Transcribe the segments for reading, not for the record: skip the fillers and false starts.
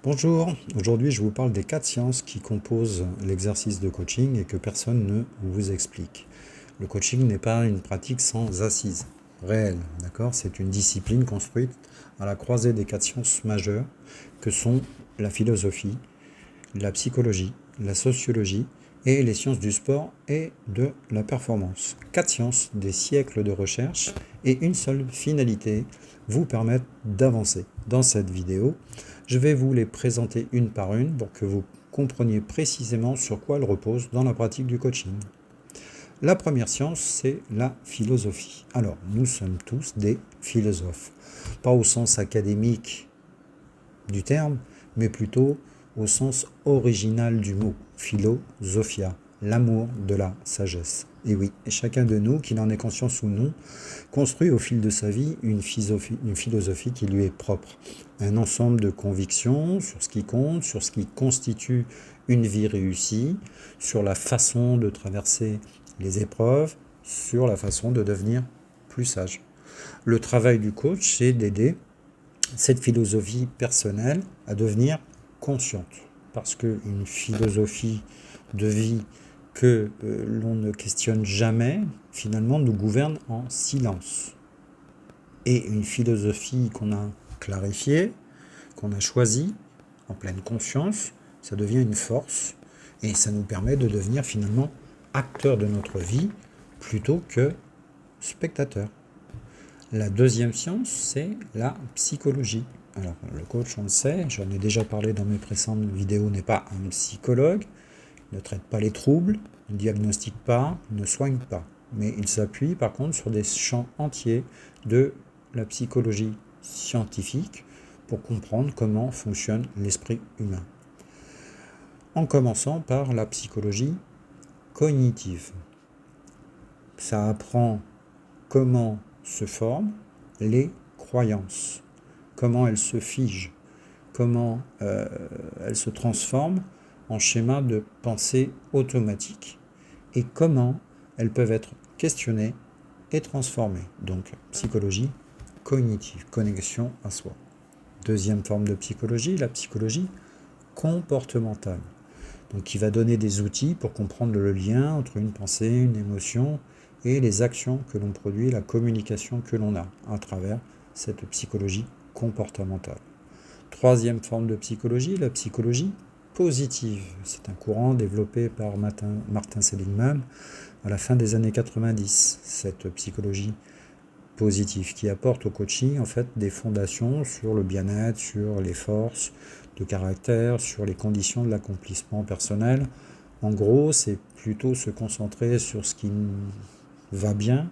Bonjour, aujourd'hui je vous parle des 4 sciences qui composent l'exercice de coaching et que personne ne vous explique. Le coaching n'est pas une pratique sans assise réelle, d'accord? C'est une discipline construite à la croisée des 4 sciences majeures que sont la philosophie, la psychologie, la sociologie et les sciences du sport et de la performance. 4 sciences, des siècles de recherche et une seule finalité, vous permettre d'avancer. Dans cette vidéo, je vais vous les présenter une par une pour que vous compreniez précisément sur quoi elles reposent dans la pratique du coaching. La première science, c'est la philosophie. Alors, nous sommes tous des philosophes. Pas au sens académique du terme, mais plutôt au sens original du mot, philosophia, l'amour de la sagesse. Et oui, chacun de nous, qu'il en ait conscience ou non, construit au fil de sa vie une philosophie qui lui est propre. Un ensemble de convictions sur ce qui compte, sur ce qui constitue une vie réussie, sur la façon de traverser les épreuves, sur la façon de devenir plus sage. Le travail du coach, c'est d'aider cette philosophie personnelle à devenir consciente. Parce qu'une philosophie de vie que l'on ne questionne jamais, finalement, nous gouverne en silence. Et une philosophie qu'on a clarifiée, qu'on a choisie, en pleine conscience, ça devient une force et ça nous permet de devenir finalement acteur de notre vie plutôt que spectateur. La deuxième science, c'est la psychologie. Alors, le coach, on le sait, j'en ai déjà parlé dans mes précédentes vidéos, n'est pas un psychologue, ne traite pas les troubles, ne diagnostique pas, ne soigne pas. Mais il s'appuie par contre sur des champs entiers de la psychologie scientifique pour comprendre comment fonctionne l'esprit humain. En commençant par la psychologie cognitive. Ça apprend comment se forment les croyances, comment elles se figent, comment elles se transforment en schémas de pensée automatique et comment elles peuvent être questionnées et transformées. Donc, psychologie cognitive, connexion à soi. Deuxième forme de psychologie, la psychologie comportementale. Donc, qui va donner des outils pour comprendre le lien entre une pensée, une émotion et les actions que l'on produit, la communication que l'on a à travers cette psychologie comportementale. Troisième forme de psychologie, la psychologie positive. C'est un courant développé par Martin Seligman à la fin des années 90. Cette psychologie positive qui apporte au coaching en fait des fondations sur le bien-être, sur les forces de caractère, sur les conditions de l'accomplissement personnel. En gros, c'est plutôt se concentrer sur ce qui va bien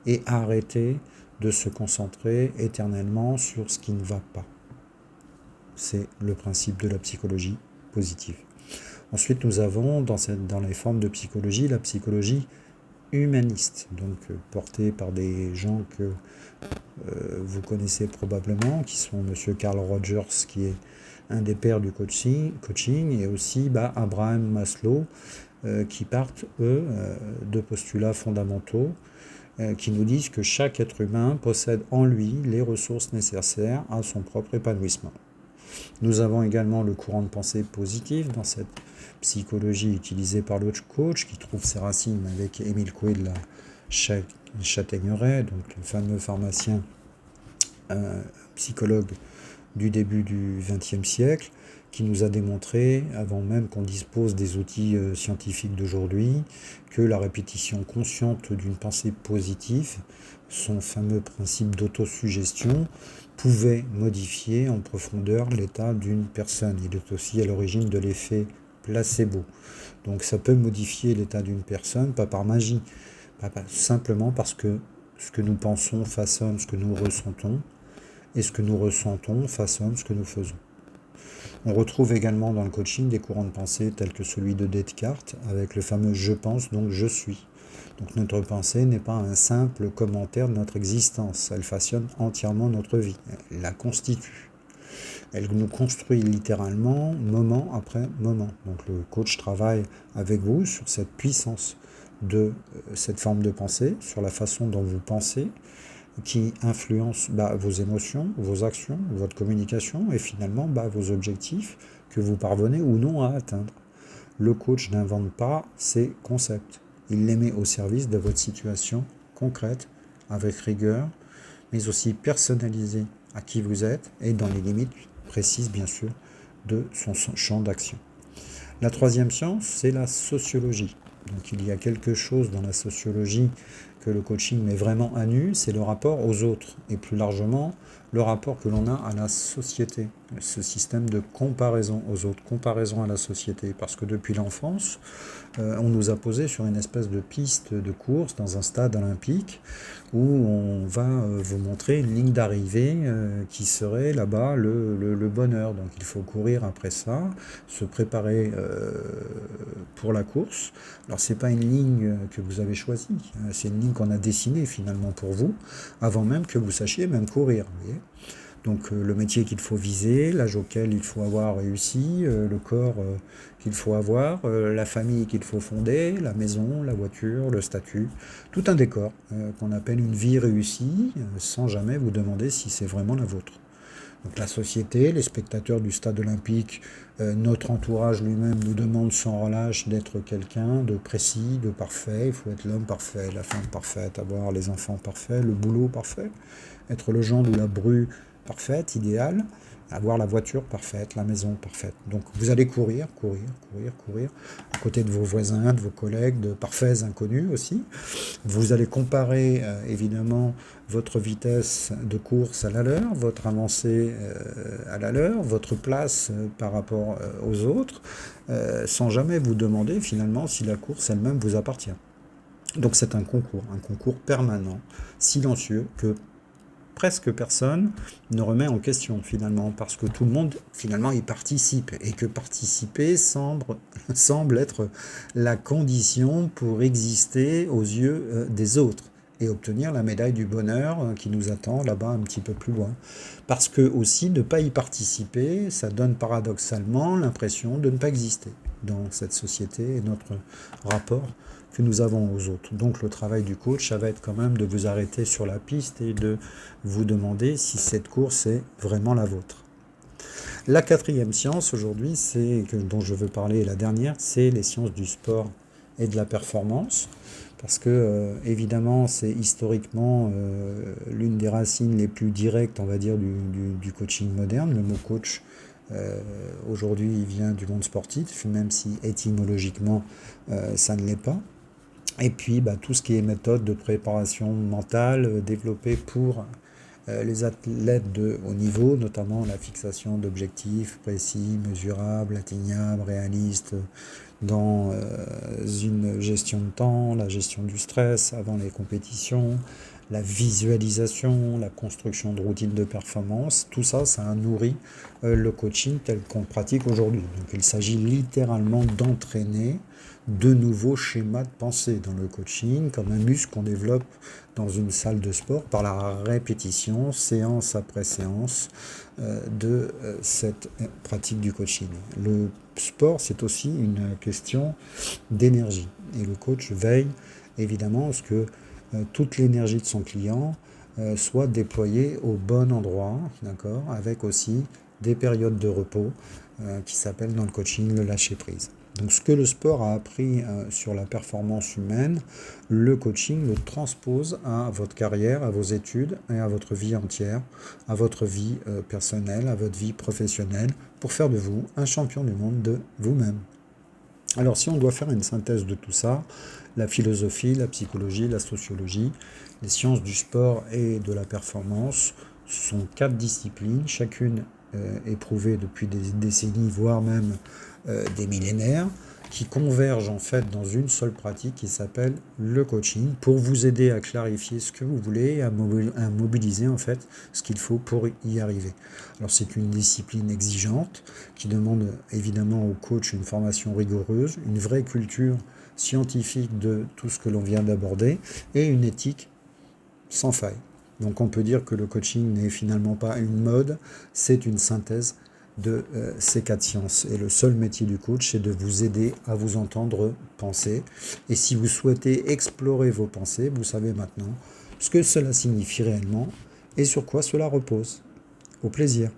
et arrêter de se concentrer éternellement sur ce qui ne va pas. C'est le principe de la psychologie positive. Ensuite, nous avons dans les formes de psychologie, la psychologie humaniste, donc portée par des gens que vous connaissez probablement, qui sont M. Carl Rogers, qui est un des pères du coaching et aussi Abraham Maslow, qui partent, eux, de postulats fondamentaux qui nous disent que chaque être humain possède en lui les ressources nécessaires à son propre épanouissement. Nous avons également le courant de pensée positive dans cette psychologie utilisée par le coach qui trouve ses racines avec Émile Coué de la Châtaigneraie, donc le fameux pharmacien psychologue du début du XXe siècle, qui nous a démontré, avant même qu'on dispose des outils scientifiques d'aujourd'hui, que la répétition consciente d'une pensée positive, son fameux principe d'autosuggestion, pouvait modifier en profondeur l'état d'une personne. Il est aussi à l'origine de l'effet placebo. Donc ça peut modifier l'état d'une personne, pas par magie, pas simplement parce que ce que nous pensons façonne ce que nous ressentons, et ce que nous ressentons façonne ce que nous faisons. On retrouve également dans le coaching des courants de pensée tels que celui de Descartes, avec le fameux « je pense, donc je suis ». Donc notre pensée n'est pas un simple commentaire de notre existence, elle façonne entièrement notre vie, elle la constitue. Elle nous construit littéralement moment après moment. Donc le coach travaille avec vous sur cette puissance de cette forme de pensée, sur la façon dont vous pensez, qui influencent vos émotions, vos actions, votre communication et finalement vos objectifs que vous parvenez ou non à atteindre. Le coach n'invente pas ses concepts. Il les met au service de votre situation concrète, avec rigueur, mais aussi personnalisée à qui vous êtes et dans les limites précises, bien sûr, de son champ d'action. La troisième science, c'est la sociologie. Donc il y a quelque chose dans la sociologie que le coaching met vraiment à nu, c'est le rapport aux autres et plus largement le rapport que l'on a à la société, ce système de comparaison aux autres, comparaison à la société, parce que depuis l'enfance, on nous a posé sur une espèce de piste de course dans un stade olympique où on va vous montrer une ligne d'arrivée qui serait là-bas le bonheur. Donc il faut courir après ça, se préparer pour la course. Alors c'est pas une ligne que vous avez choisie, c'est une ligne qu'on a dessinée finalement pour vous, avant même que vous sachiez même courir. Vous voyez. Donc le métier qu'il faut viser, l'âge auquel il faut avoir réussi, le corps qu'il faut avoir, la famille qu'il faut fonder, la maison, la voiture, le statut, tout un décor qu'on appelle une vie réussie, sans jamais vous demander si c'est vraiment la vôtre. Donc la société, les spectateurs du stade olympique, notre entourage lui-même nous demande sans relâche d'être quelqu'un de précis, de parfait. Il faut être l'homme parfait, la femme parfaite, avoir les enfants parfaits, le boulot parfait, être le gendre ou la bru parfaite, idéale, avoir la voiture parfaite, la maison parfaite. Donc vous allez courir à côté de vos voisins, de vos collègues, de parfaits inconnus aussi. Vous allez comparer évidemment votre vitesse de course à la leur, votre avancée à la leur, votre place par rapport aux autres, sans jamais vous demander finalement si la course elle-même vous appartient. Donc c'est un concours permanent, silencieux, que presque personne ne remet en question finalement, parce que tout le monde finalement y participe, et que participer semble être la condition pour exister aux yeux des autres et obtenir la médaille du bonheur qui nous attend là-bas un petit peu plus loin. Parce que aussi ne pas y participer, ça donne paradoxalement l'impression de ne pas exister dans cette société et notre rapport que nous avons aux autres. Donc le travail du coach, ça va être quand même de vous arrêter sur la piste et de vous demander si cette course est vraiment la vôtre. La quatrième science aujourd'hui, dont je veux parler, la dernière, c'est les sciences du sport et de la performance. Parce que évidemment, c'est historiquement l'une des racines les plus directes, on va dire, du coaching moderne. Le mot coach, aujourd'hui, il vient du monde sportif, même si étymologiquement, ça ne l'est pas. Et puis tout ce qui est méthode de préparation mentale développée pour les athlètes de haut niveau, notamment la fixation d'objectifs précis, mesurables, atteignables, réalistes, dans une gestion de temps, la gestion du stress avant les compétitions, la visualisation, la construction de routines de performance, tout ça, ça a nourri le coaching tel qu'on le pratique aujourd'hui. Donc il s'agit littéralement d'entraîner de nouveaux schémas de pensée dans le coaching, comme un muscle qu'on développe dans une salle de sport par la répétition, séance après séance, de cette pratique du coaching. Le sport, c'est aussi une question d'énergie. Et le coach veille évidemment à ce que toute l'énergie de son client soit déployée au bon endroit, d'accord, avec aussi des périodes de repos qui s'appellent dans le coaching le lâcher-prise. Donc ce que le sport a appris sur la performance humaine, le coaching le transpose à votre carrière, à vos études et à votre vie entière, à votre vie personnelle, à votre vie professionnelle, pour faire de vous un champion du monde de vous-même. Alors si on doit faire une synthèse de tout ça, la philosophie, la psychologie, la sociologie, les sciences du sport et de la performance, ce sont 4 disciplines, chacune éprouvée depuis des décennies, voire même des millénaires, qui convergent en fait dans une seule pratique qui s'appelle le coaching, pour vous aider à clarifier ce que vous voulez et à mobiliser en fait ce qu'il faut pour y arriver. Alors c'est une discipline exigeante qui demande évidemment au coach une formation rigoureuse, une vraie culture scientifique de tout ce que l'on vient d'aborder et une éthique sans faille. Donc on peut dire que le coaching n'est finalement pas une mode, c'est une synthèse de ces 4 sciences. Et le seul métier du coach, c'est de vous aider à vous entendre penser. Et si vous souhaitez explorer vos pensées, vous savez maintenant ce que cela signifie réellement et sur quoi cela repose. Au plaisir.